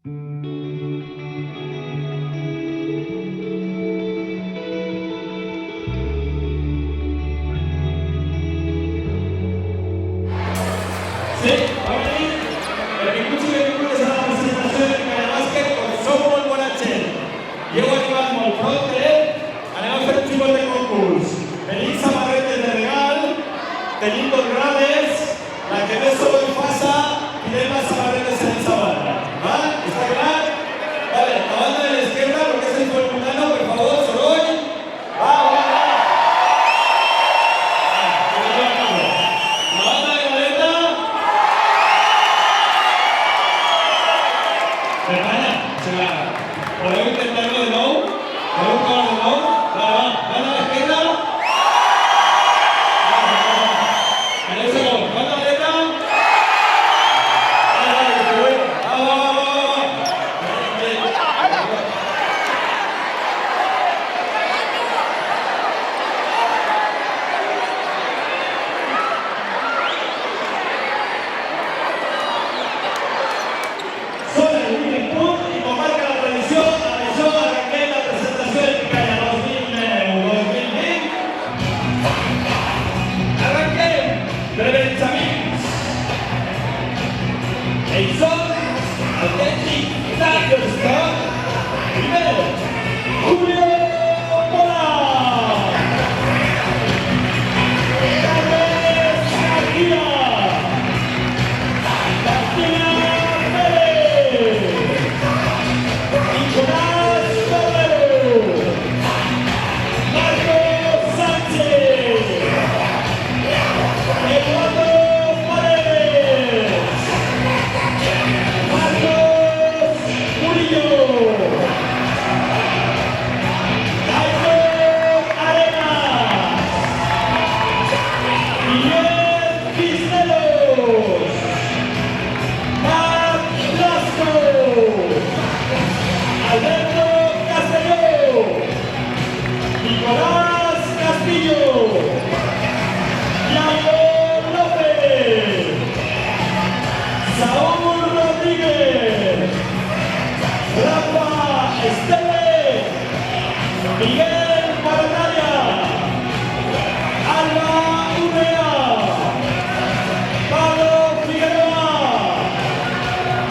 Sí, va a venir el Picuchi de Picuches a la presentación del Callabásquet con Softball Bonachel. Llego a animar molt fronte, anem a fer un xicot de concurs. Tenim samarretes de regal, tenim donrades, la que més soroll faça, tirem les samarretes en esa banda. ¿Va? ¿Está clar? Vale, la banda de la izquierda, lo que es el colmutano, por favor, soroll. Va, va, va. La banda de Galeta. Perdona, ¿podeu intentar-lo de nou? Podeu provar de nou? Va, va, banda a l'esquerra. Aneu segon, banda a la dreta. Vale, que bueno. Va, va, va, va, va. Són el únic punt i com marca la tradició, amb això arrenquem la presentació del Picanya 2010-2020. Arrenquem de Benjamins. Ells són el tècnic Thunderstruck. Primer, Julio Mola. Carles García. Martina Pérez. Nicolás Cordero. Marcos Sánchez. Eduardo Paredes. Marcos Murillo. Jairo Arenas. Miguel Cisneros. Marc Blasco. Alberto Castelló. Nicolás Castillo. Iago López. Saúl Rodríguez. Rafa Esteve. Miguel Parataya. Alba Urrea. Pablo Figueroa.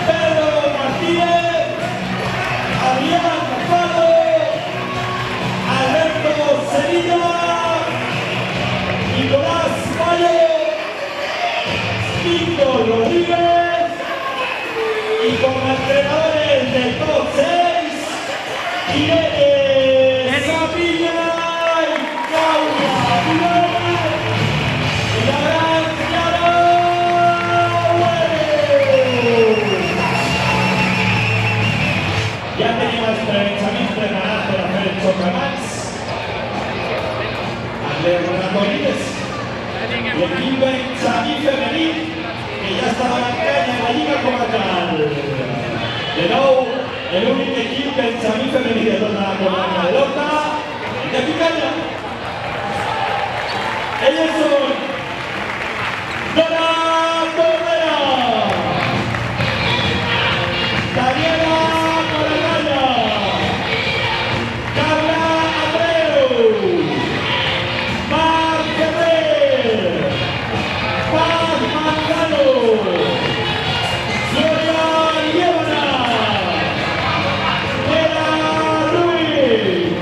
Pedro Martínez. Adrián Faro. Alberto Sevilla. Nicolás Mayo. Víctor Rodríguez. Y como entrenadores del top 6, Irene Sabina y Claudia Pilar. Y la gran Clara Huevo. Ya tenim els Benjamins preparats per a fer el xoc a mans. Els retornadores. L'equip Benjamí femení, que ja està a la canya en la Lliga Comarcal. De nou, l'únic equip Benjamí femení de tota la comarca de l'Horta de Picanya. Elles són Dona Borrera, Daniela Parataya, Carla Abreu, Marc Ferrer, Paz Manzano, Gloria Liébana, Vera Ruiz,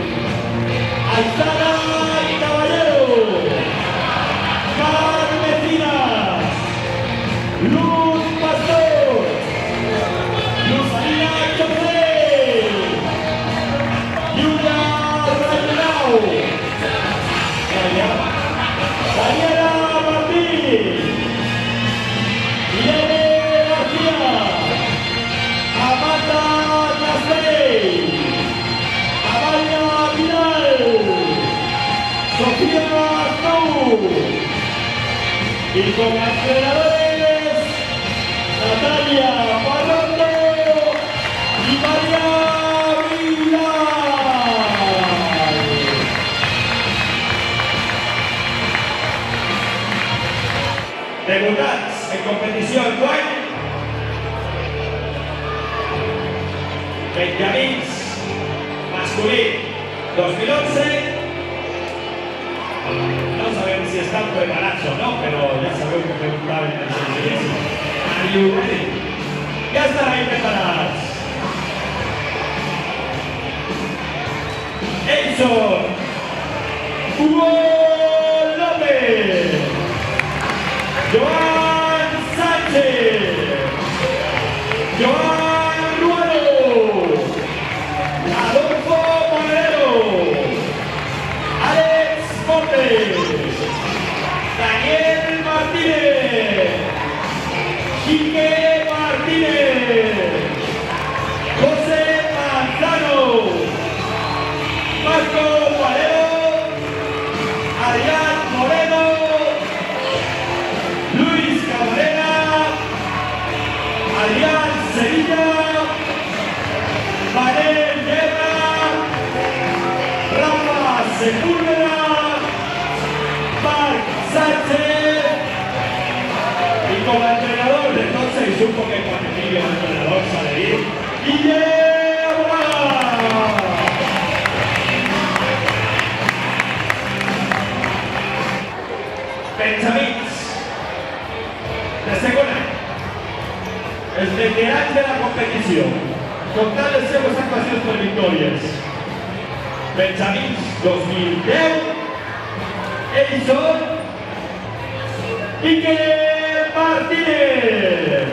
Aitana Caballero, Mar Mecinas, Luz Pastor, Luzania Chocré, Yulia Rayonao, Daniela Martínez, Irene García, Amanda Castell, Amalia Vidal, Sofía Cau. Y como entrenadores, Natalia Parrondo y María Vidal. Debutats en competició enguany. Benjamins masculí 2011. No sabemos si están preparados o no, pero ya sabemos que preguntaban en el servicio. Are you ready? Ya están ahí preparados. Edson Hugo López, Joan Sánchez, Joan Ruano, Adolfo Monero, Alex Montes, Daniel Martínez, Quique Martínez, José Manzano, Marco Valero, Adrián Moreno, Luis Camarena, Adrián Sevilla, Manel Guerra, Rafa Sepúlveda, Marc Sánchez, y como entrenador de entonces supo que cuando el entrenador sale bien, Guillermo Morán. Benjamins de segona, els veterans de la competició, comptant les seves actuacions per victòries. Benjamins 2010, Edison Quique Martínez,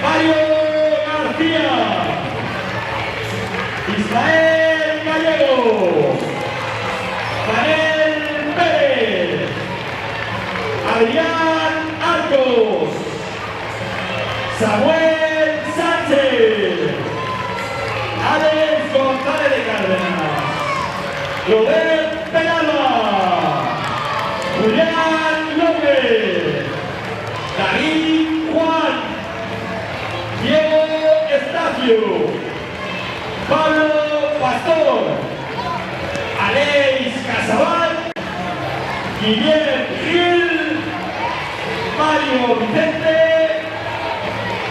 Mario García, Ismael Gallego, Manel Pérez, Adrián Arcos, Samuel Sánchez, Alex González de Cárdenas, Robert Penalba, Julián López, David Juan, Diego Estacio, Pablo Pastor, Aleix Casabal, Guillem Gil, Mario Vicente,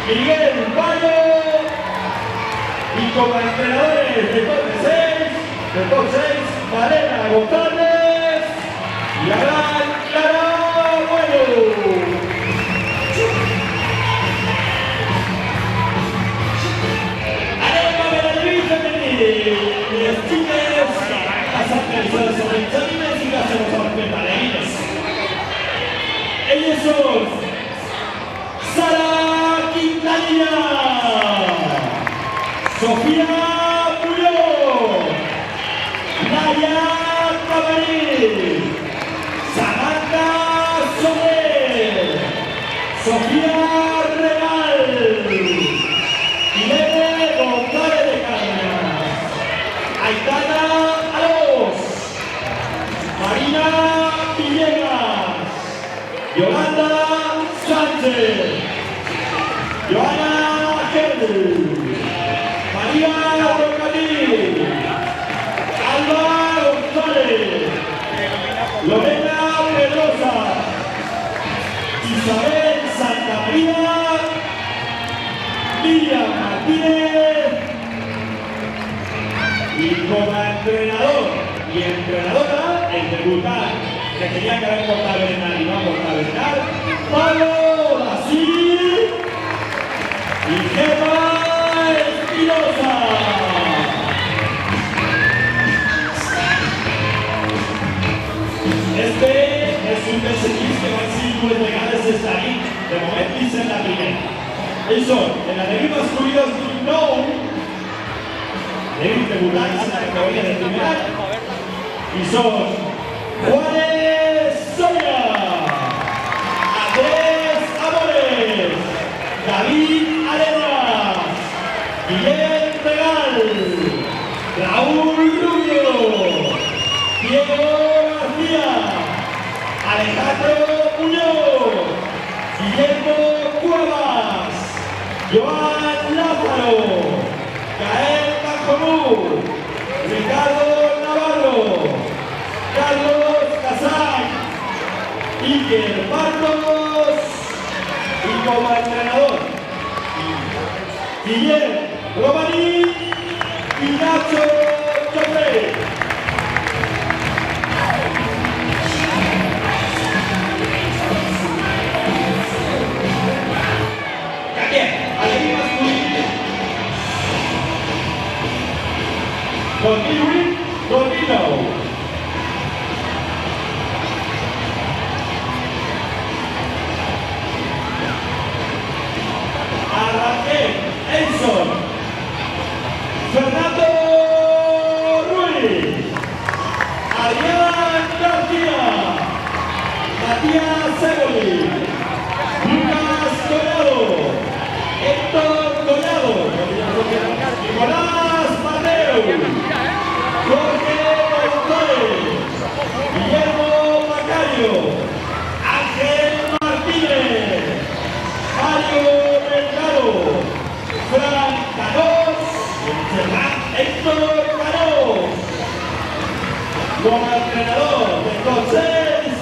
Miguel Bayo, y como entrenadores de top 6, Malena González y Alan Clara Bueno. Anem amb la divisa de les xiques pasan realizadas sobre exámenes y hacemos a ballerines. Ellos son Sara Quintanilla, Sofía Muñoz, Naya Camarín, Samantha Soler, Sofía Regal, Irene González de Cárdenas, Aitana Alós, Marina Villegas, Yolanda Sánchez, Joana Gel, María Rocadí, Alba González, Lorena Pedrosa, Isabel Santamaría, Miriam Martínez, y como entrenador y entrenadora, el debutante que tenía que haber por tabernar y no por tabernar, Pablo Brasil y Gemma Espinosa. Este es un perseguís que van 5 legales de Starín, de momento dice en la primera. Ells són, en la de masculí 2009, debutants en la categoria de primer any, i són Juanes Soria, Andrés Amores, David Arenas, Guillem Regal, Raúl Rubio, Diego García, Alejandro Muñoz, Guillermo Cuevas, Joan Lázaro, Gael Manjomú, Ricardo Navarro, Carlos Casay, Iker Marcos y como entrenador Guillermo Romani Ignacio Joffre. También, al equipo masculino. Rodrigo. Enson, Fernando Ruiz, Adrián García, Matías Segoli, Lucas Collado, Héctor Collado, Nicolás Mateo, Jorge González, Guillermo Macario, Ángel Martínez, Mario Fran Canós, Héctor Canós, como entrenador de entonces,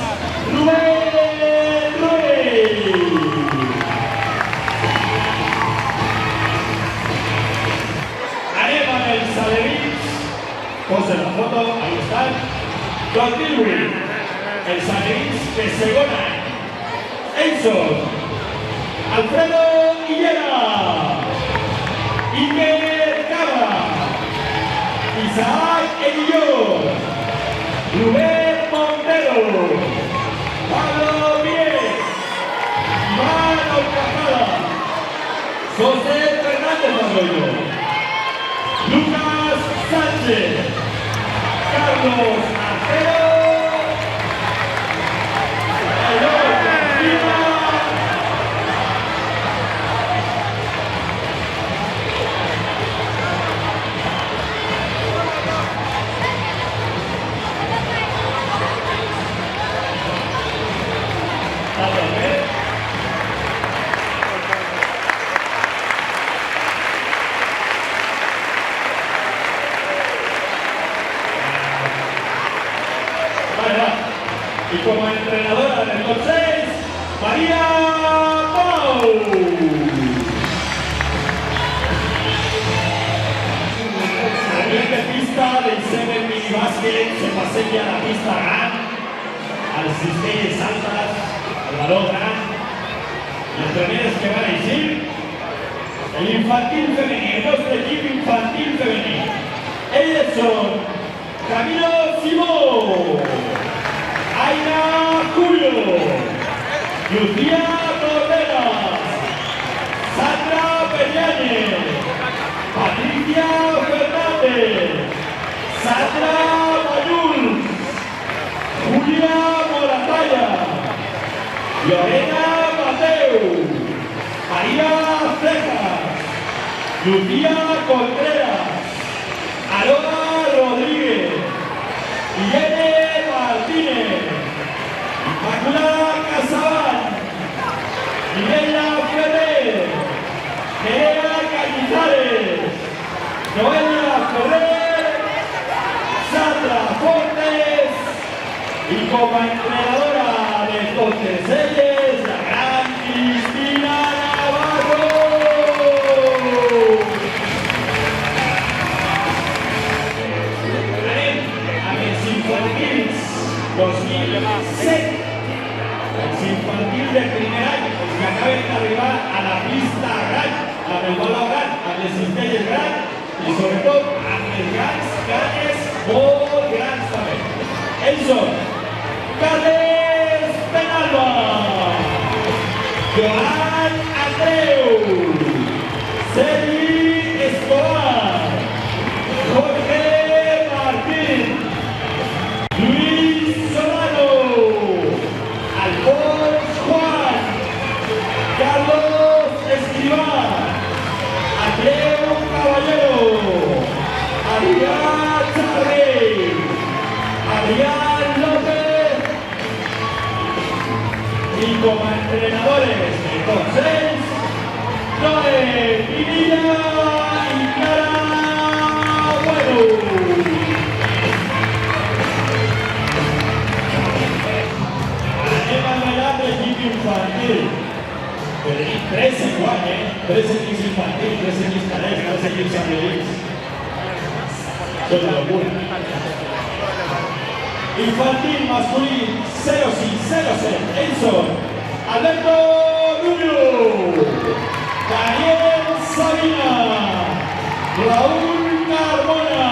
Rubén Ruiz. Areman el Salerís, pose la foto, ahí están, Don Dilwin, el Salerís de Segona, Enson, Alfredo Higuera, Iker Cabra, Isaac Eguillón, Rubén Montero, Pablo Mier, Iván Alcajada, José Fernández Arroyo, Lucas Sánchez, Carlos Artero, y como entrenadora del top 6, María Pau. Salir de pista del Seven Mini Basket, se pasea a la pista gran, al cisteles altas, al balón gran, los treneros que van a decir, el infantil femenino, nuestro equipo infantil femenino. Ellos son Camilo Simón, Aina Julio, Lucía Torreras, Sandra Peñane, Patricia Fernández, Sandra Mayul, Julia Moratalla, Lorena Mateu, María Cejas, Lucía Contreras, Aroa Rodríguez, Irene Martínez, Inmaculada Casabán, Mireia Ferrer, Nerea Cañizares, Noelia Ferrer, Sandra Fortes y como entrenadora de entonces ella es la gran Cristina Navarro. El infantil del primer año, que acaben de arribar a la pista gran, a del balón gran, a les Cistelles gran y sobre todo a les Ganes Ball gran también. Enson, Carles Penalba, Joan Andreu, Sergi Escobar, Jorge Martín, Luis Solano, Alfonso Juan, Carlos Escribá, Andreu Caballero, Adrián Charrey, Adrián López y como entrenadores entonces Noé Pinilla y Clara Bueno. Infantil, 13 igual, 13 15 infantil, 13 15 cadete, 13 Félix Andrés. Son una locura. Infantil masculino 0-6, Enzo, Alberto Rubio, Daniel Sabina, Raúl Carmona,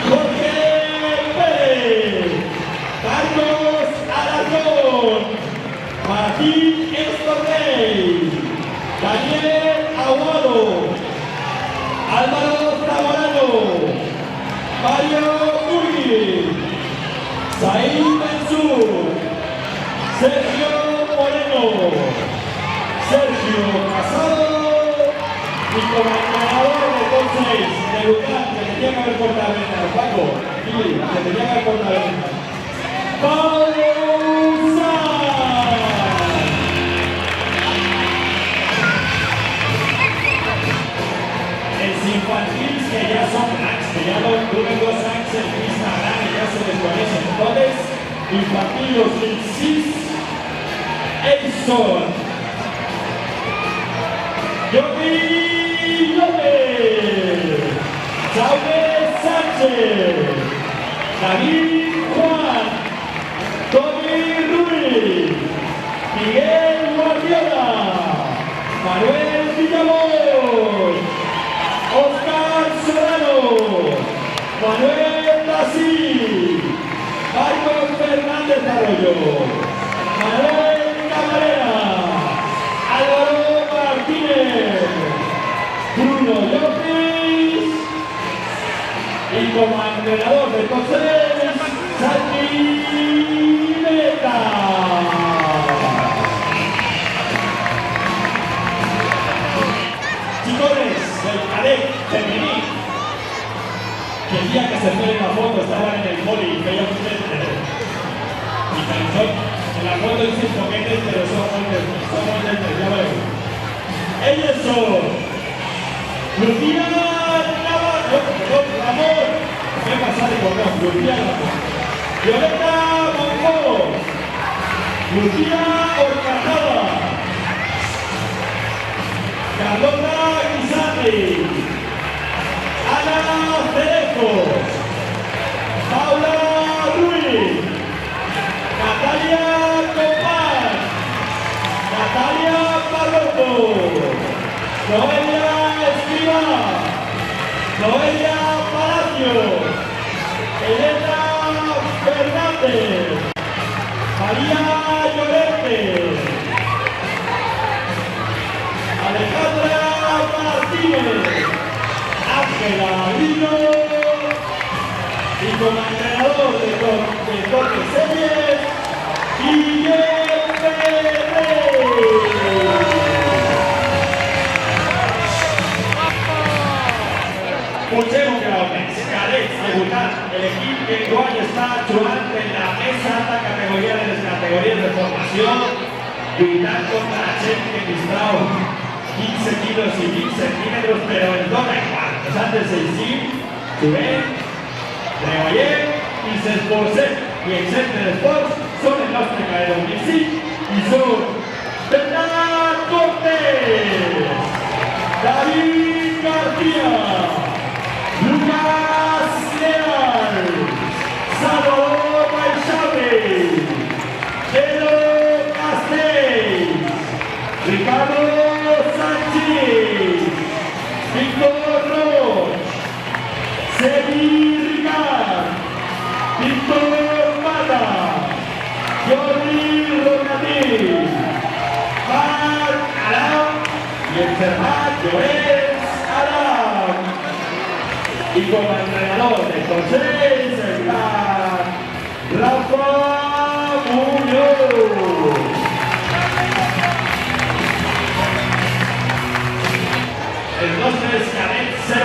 Jorge Pérez, Carlos Alarcón, Martín Estornell, Daniel Aguado, Álvaro Zamorano, Mario Urgui, Said Mansur, Sergio Moreno, Sergio Casado y como entrenador de top 6, debutante, que tenía que haber cortado el Paco, que tenía que haber cortado el Paulo Sanz. En infantiles que ya son cracks, que ya los tuve dos cracks en Instagram y ya se les conocen. Entonces, infantil 2006, Edson, Jordi López, Saude Sánchez, David Juan, Tony Ruiz, Miguel Guardiola, Manuel Villamor, Oscar Serrano, Manuel Brasil, Marcos Fernández Arroyo, Manuel Camarera, Álvaro Martínez, Bruno López y como entrenador de top 3, Santi Meta. Chicones del cadet femenil, que el día que se fue en la foto estaban en el poli y veía y pensó, en la foto dicen coquetes, pero son moldes, ya veo. Ellos son Lucía Navarro, Ramón, ¿qué pasa de Ramón? Lucía Navarro, Violeta Monfort, Lucía Orcajada, Carlota Guisati, Ana Cerezo, Paula Ruiz, Natalia Copán, Natalia Barroso, Noelia Escriba, Noelia Palacio, Elena Fernández, María Llorente, Alejandra Martínez, Ángela Vino y como entrenador de corte series, Guillermo Pérez. Puigdemont Graones, cadets, debutant, el equipo que actual està jugant en la més alta categoria de les categories de formació, lluitant contra la gent que distrau 15 quilos y 20 centímetros, pero en dona igual. Nosaltres així juguem, treballem i s'esforcem. I el centre d'esports són el nostre cadet 2005 i són Bernat Cortés, David García, Lucas Leal, Salvador Baixabe, Pedro Castells, Ricardo Sánchez, Víctor Roig, Sergi Ricard, Víctor Mata, Jordi Ronatí, Marc Aram y el Fermat Llorens Aram. Y como entrenador de entonces está Rafa Muñoz. El 2-3 cadet 04-05.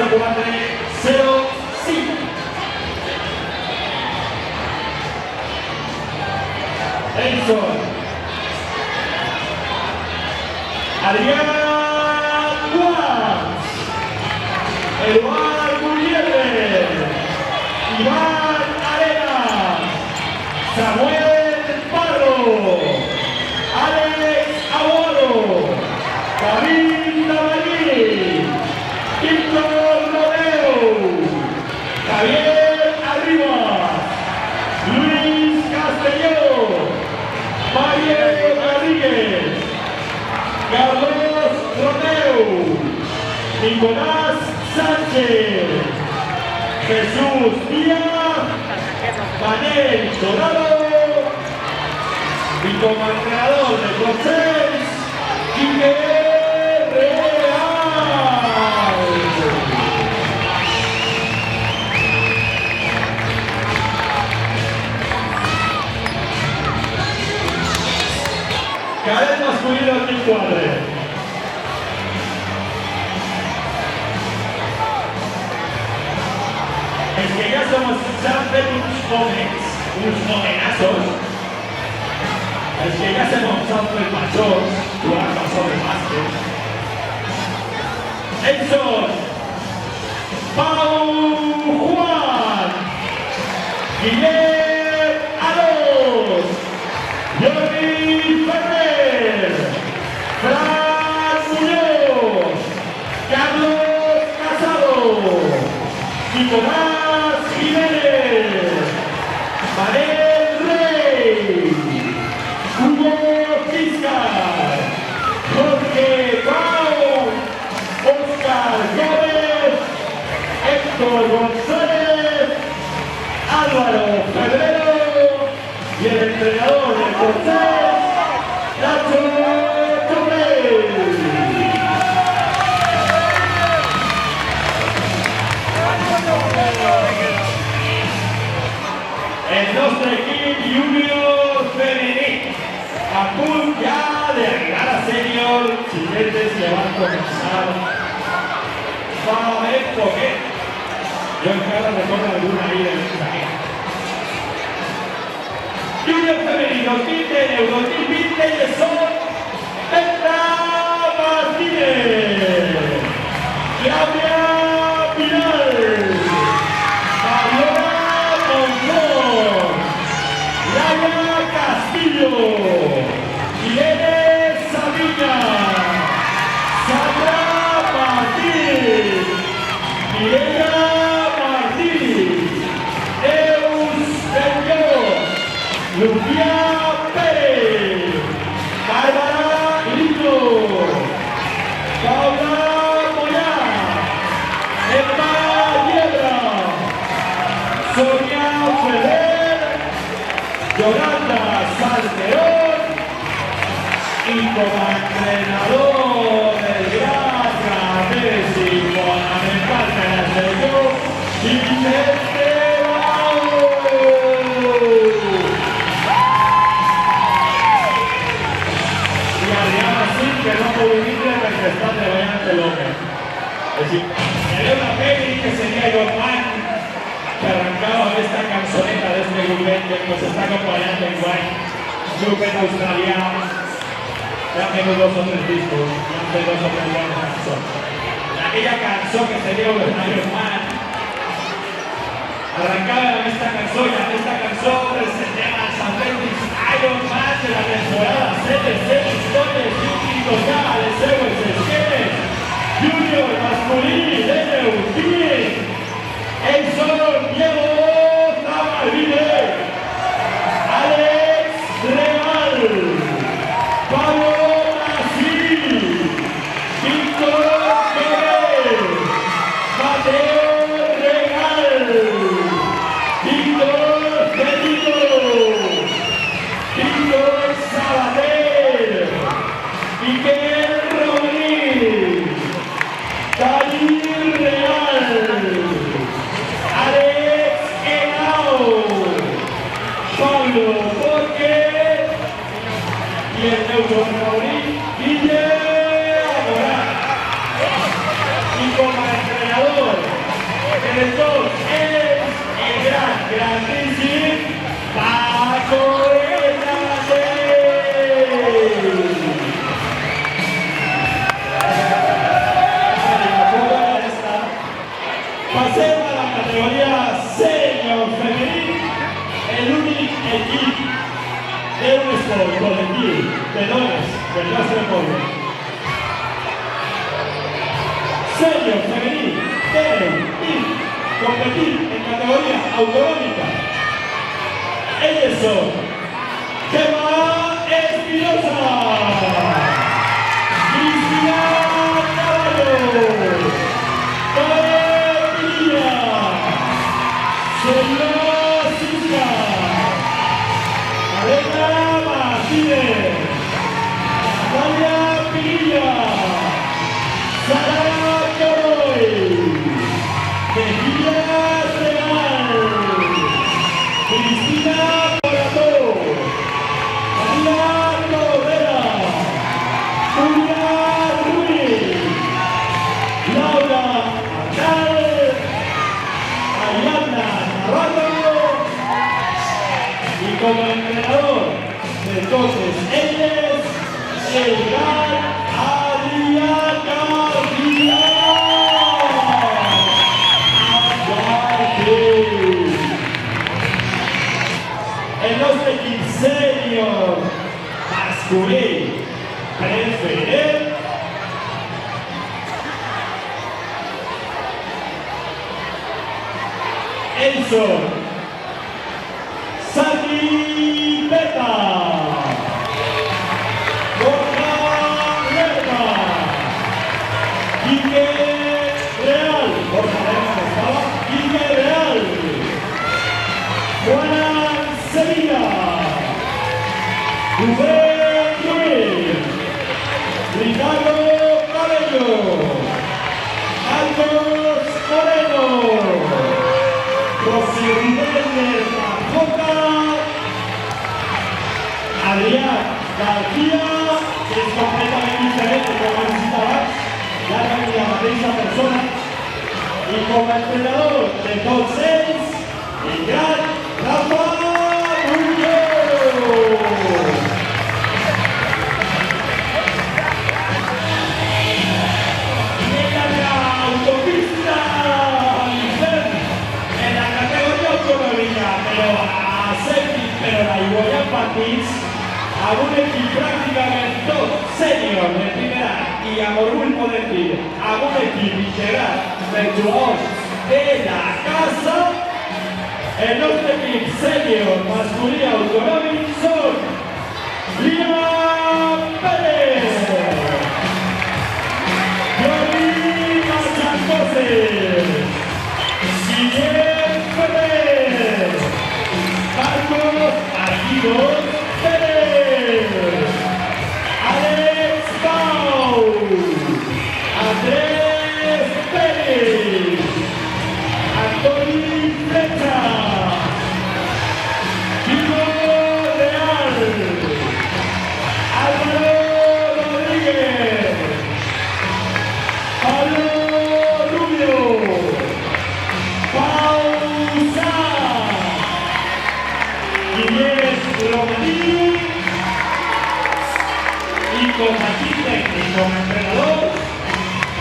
Edson, Adrián Guas, Eduardo Gutiérrez, Iván Arenas, Samuel Parro, Alex Aguado, David Tabaní, Víctor Nicolás Sánchez, Jesús Díaz, Manel Dorado, y como entrenador de Top 6, Quique Real. Cadet masculino del cuadre. Es que ya somos unos jovenazos. Es que ya se hemos usado el machón, jugando sobre básquet. Edson, Pau Juan, Guillermo Alos, Jordi Ferrer, Fran Muñoz, Carlos Casado, Nicolás Jiménez, Manel Rey, Hugo Fiscal, Jorge Pau, Oscar Gómez, Héctor González, Álvaro Febrero y el entrenador del Cortés, Nacho Torres. El nostre equip junior femení a punt ja d'arribar a sènior, xiquetes que van començar fa ben poquet. Jo encara recordo alguna ahí del Instagram. Junior femení 2020 i són Petra Martínez, Claudia Pinal, Laia Castillo, Irene Sabina, Sandra Martínez, Mireia Martínez, Neus Benlloc, Lucía Pérez, Bárbara Lino, Paula Moyà, Emma Hiedra, Sonia Ferrer, Yolanda Salmerón, y como entrenador el gran Messi, fundamental de la selección, Vicente Bao. Y Adrián así que no pudo vivir porque está de Bayante López. Es decir, Elena Peggy, que sería Iron Man, que arrancaba esta canzoneta de este grupet que nos está acompañando en Guay, grupet australiano, ya tengo 2 o 3 discos, ya tengo 2 o 3 buenas canciones. Aquella canción que sería un Iron Man, arrancaba en esta canción presentaba a San Félix Iron Man de la temporada 7 historias típicos ya de Sewell Sesquenes, Junior masculini de Neutín. Edson Diego Zamarvide, Alex Real, Pablo Brasil, Víctor Pérez, Mateo Regal, Víctor Benito, Víctor Sabater, Miguel Rodríguez, Cali Real, Alex Henao, Pablo Borges y el neurofavorito Guillermo Morán. Y como entrenador, el 2 es el grandísimo Paco Hernández. Pasemos a la categoría senior femenil, el único equipo de un sport colectivo de dones del básquetbol. Senior femenil deben competir en categoría autonómica. Ellos son Gemma Espinosa, Cristina Caballo, como entrenador de entonces él es el gran Adrián García. En los equipos senior masculino preferente Enzo Santi Beta, Borja Lerma, Quique Real, Borja Lerma estaba, Quique Real, Juan Sevilla, Rubén Ruiz, Ricardo Cabello, Carlos Moreno, José Jiménez Jota, Adrián García, que es completamente diferente como necesitaba, la cantidad de esa persona, y como entrenador de entonces, el gran Rafa Muñoz. Pero la Igualdad Patins, a un equipo prácticamente senior de primera y a Morgul poder decir, a un equipo integral de la casa, el otro equipo senior masculino autonómico son Liam Pérez, Johnny Machacose, Guillermo Pérez, Marcos Aguilos Pérez, Alex Pau, Andrés Pérez, Antoni Flecha, Chico Real, Álvaro Rodríguez, Pablo Rubio, Pausa, Guillermo Romaní, y con aquí técnico entrenador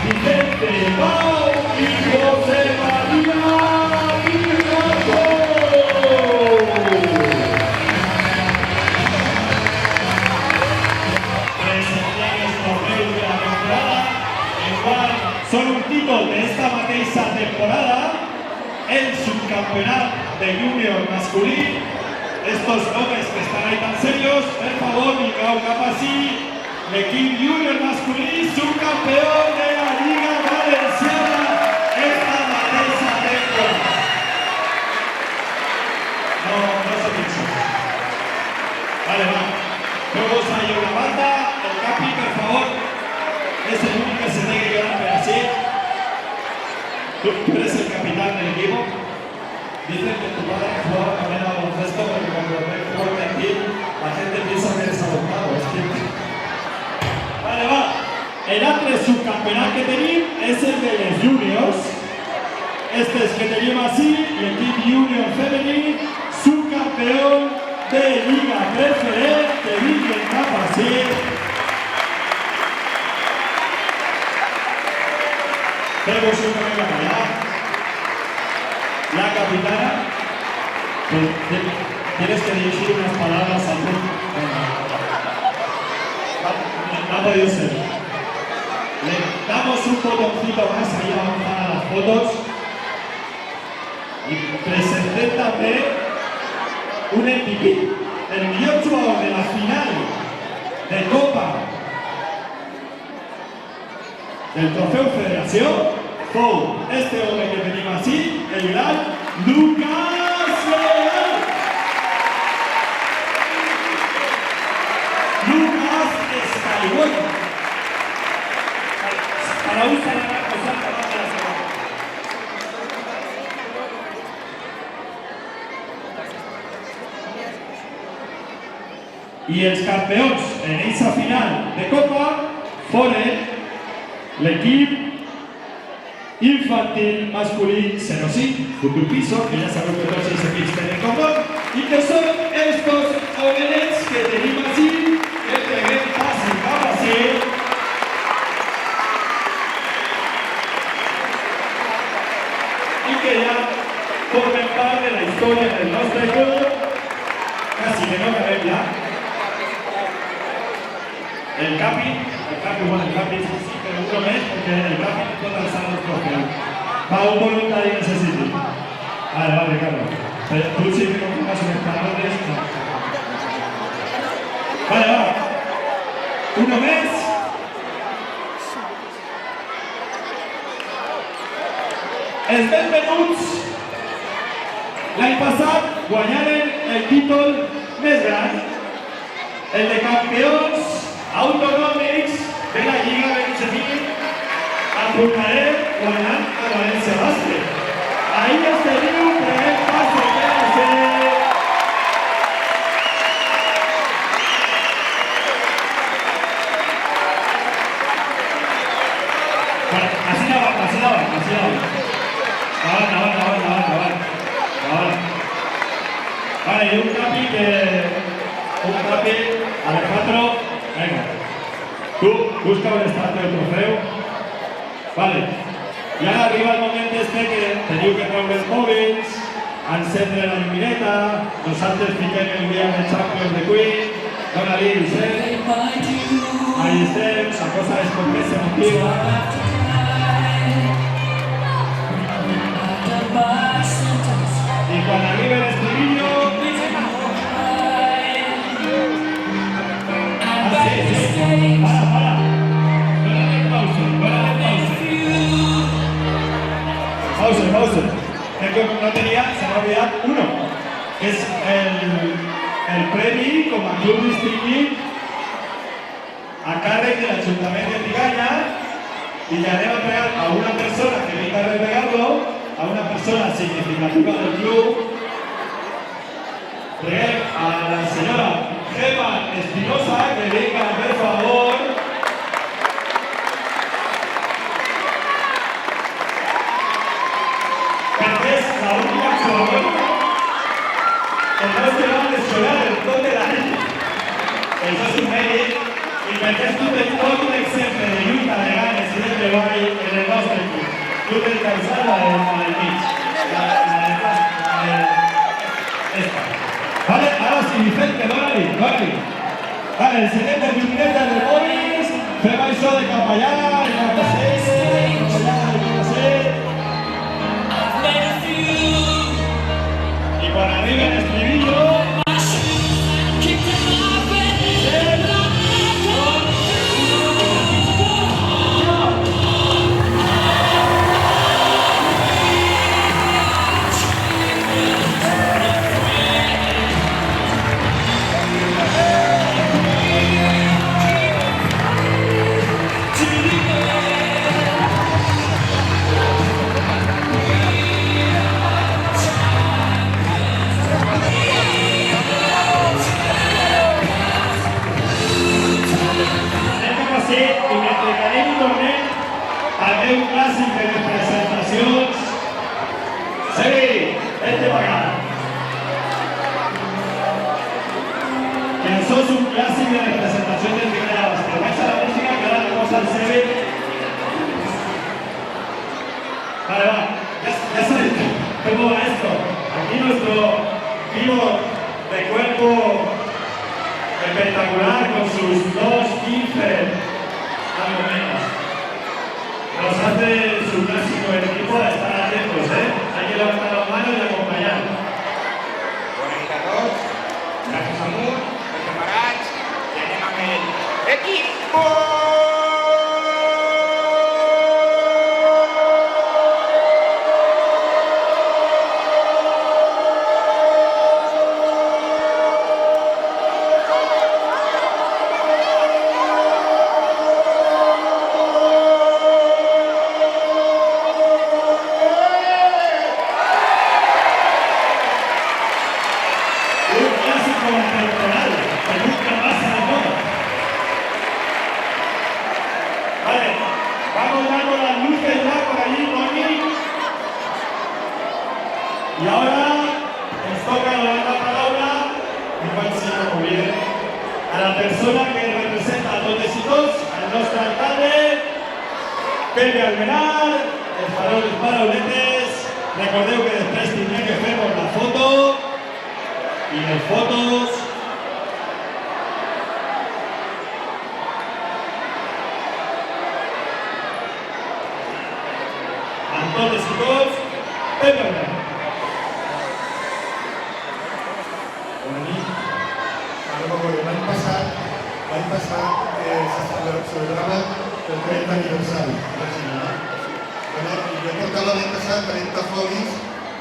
Vicente Pau y José María Picasso. Presentaciones trofeos de la temporada, el cual son un título de esta mateixa temporada, el subcampeonato de junior masculino. Estos hombres que están ahí tan serios, por favor, Micao Capasi, el equipo junior masculino, subcampeón de la Liga Valenciana esta mateixa temporada. No se piensa. Vale, va. Luego hay una banda, el Capi, por favor, es el único que se tiene que quedar, pero así. Tú eres el capitán del equipo. Dicen que tu padre jugaba también a baloncesto porque cuando ve fuerte aquí la gente piensa que eres adoptado, es cierto. Vale, va. El altre subcampeonato que tenim es el de los juniors. Este es que tenim así, l'equip junior femení, subcampeón de Liga Preferent, que vinguen cap així. Fem-vos un moment a callar. La capitana, tienes que dirigir unas palabras al público. No ha podido ser. Le damos un botoncito más, ahí vamos a las fotos. Y presenté también un MVP, el millor jugador de la final de Copa del Trofeu Federació. Fou este hombre que tenim así, el gran Lucas Leal. Lucas Escalibón. Para un salar posar davant de la seva. I els campeons en aquesta final de Copa foren l'equip infantil masculí 05, futur piso, que ya sabemos que todos esos equipos tienen en común. y que son estos jóvenes que tenim així, que treguem fàcil cap així, i que ja formen part de la història del nostre club, quasi que no acabem ja. El capi, bueno, el capi sí, però uno més, perquè el capi tot alçant els trofeus. Va un voluntari que necessiti. Vale, Ricardo. Tú sí que no pongas en escalones. Vale, va. Uno més. Els benvenuts l'any passat guanyaren el títol més gran, el de campions autonòmics de la Lliga Benjamín a Porcaret guanyant a València Bàsquet. Ahí es teniu primer paso que hacer. Así la van. Davant. Vale, y un capi, Alejandro, venga. Tú, busca on està el teu trofeu. Vale. I ara arriba el moment este que teniu que treure els mòbils, encendre la llumineta, nosaltres fiquem el dia de Champions de Queen, dona-li il·lusió. Ahí estem, la cosa és com més emotiva. I quan arriba l'estribillo... Para. Pausa. No tenía, se me ha olvidado uno, que es el premi com a club distingit a càrrec de l'Ajuntament de Tiganya, i ja anem a pegar a una persona que venga a repegarlo, a una persona significativa del club. Preguem a la senyora Gemma Espinosa que venga, per favor. Perquè és l'única jugadora que no es va lesionar el tot de l'any. Això és un mèrit, i perquè és tot un exemple de lluita de ganes i de treball en el nostre equip. Tu tens que alçar la del mig. Esta. Vale, ara sí, Vicente, dóna-li. Vale, el senyor de llumineta de bolis, fem això de cap allà, i cap allà, i quan arriba l'estribillo... un clàssic de representacions. Sí, vente para acá. Que això és un clàssic de representació del Tiganya Bàsquet. Vais a la música que ahora tenemos al Sebi. Vale, va. Ya sabéis cómo va esto. Aquí nuestro pívot de cuerpo espectacular con sus 2'15", algo menos. Nos hace su clásico equipo a estar atentos, Hay que levantar las manos y acompañar. Bona nit a tots. Gràcies a Mur, ben preparats, i anem amb el equipo! Y ahora les toca la palabra persona que representa a tots i tots, el nostre alcalde, Pepe Almenar, els parauletes. Recordeu que després tindrem que fer la foto i les fotos. Amb totes i tots, Pepe Almenar. L'any passat se celebrava el 30 aniversari del cinema. Jo portava l'any passat 30 folis,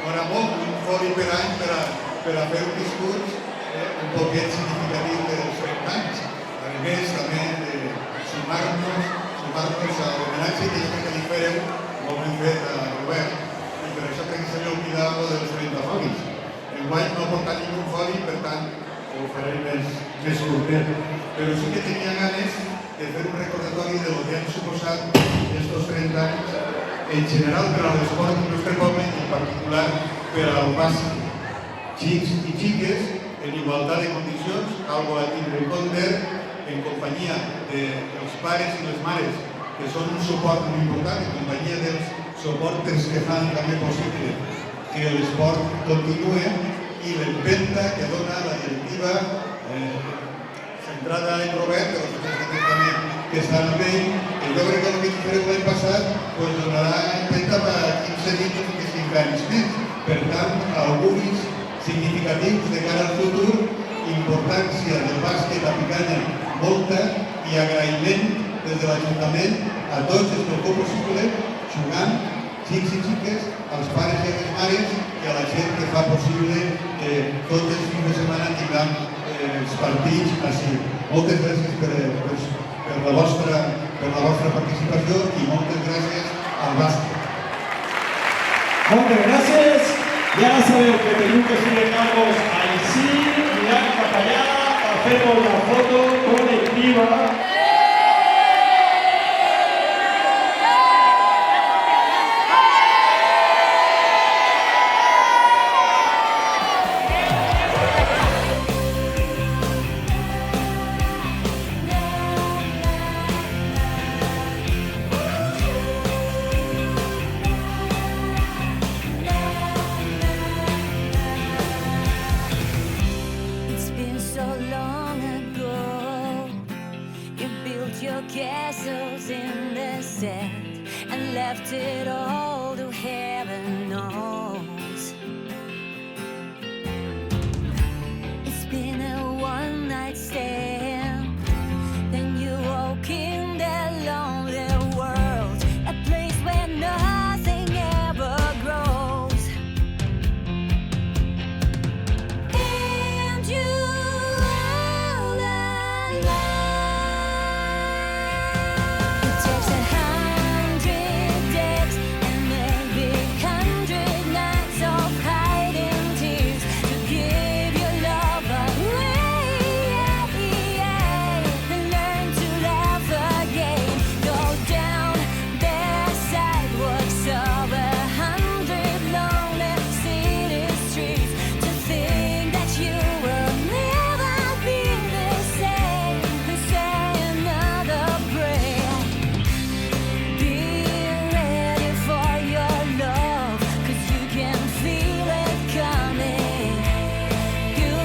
no era molt, un foli per any per a fer un discurs un poquet significatiu dels 30 anys. A més, també sumar-nos a l'homenatge que jo crec que li fareu, com hem fet a Robert, i per això crec que se li oblidava dels 30 folis. Enguany no ha portat ningú foli, per tant, ho faré més curtet, però sí que tenia ganes de fer un recordatori de lo que han suposat estos 30 anys en general per a l'esport del nostre poble i en particular per al bàsquet. Xics i xiques en igualtat de condicions, algo a tindre en compte, en companyia dels pares i les mares, que són un suport molt important, en companyia dels suporters que fan també possible que l'esport continue, i l'empenta que dona la directiva centrada en Robert, però també que està amb ell, que jo crec que el que fareu l'any passat donarà empenta per a 15, 20 o 25 anys més. Per tant, alguns significatius de cara al futur, importància del bàsquet a Picanya, molta, i agraïment des de l'Ajuntament a tots els que ho feu possible, jugant, xics i xiques, als pares i a les mares i a la gent que fa possible que tots els fins de setmana tinguem els partits així. Moltes gràcies per la vostra participació i moltes gràcies al bàsquet. Moltes gràcies. I ara sabeu que teniu que ficar-vos així, mirant cap allà, a fer-vos la foto col·lectiva. Castles in the sand and left it all to heaven knows. It's been a one-night stand, then you woke in that lonely world, a place where nothing ever grows. And you all alone. Takes 100 days and maybe 100 nights of hiding tears to give your love away and learn to laugh again. Go down the sidewalks of 100 lonely city streets to think that you will never be the same and say another prayer. Be ready for your love, 'cause you can feel it coming. You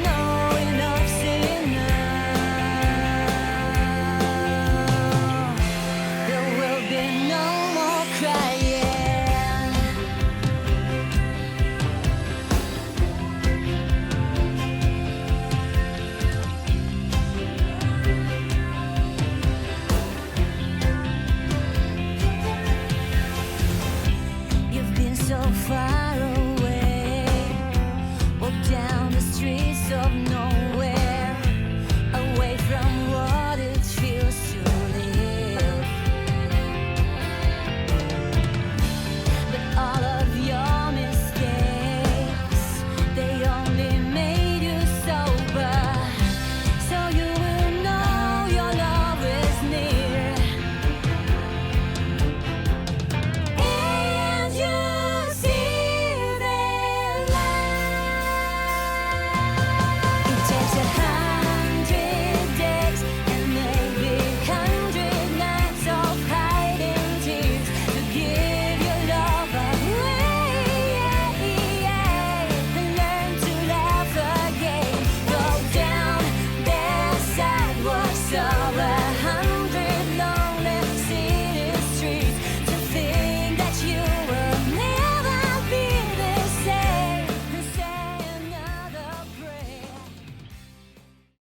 know enough's enough. There will be no more crying. You've been so far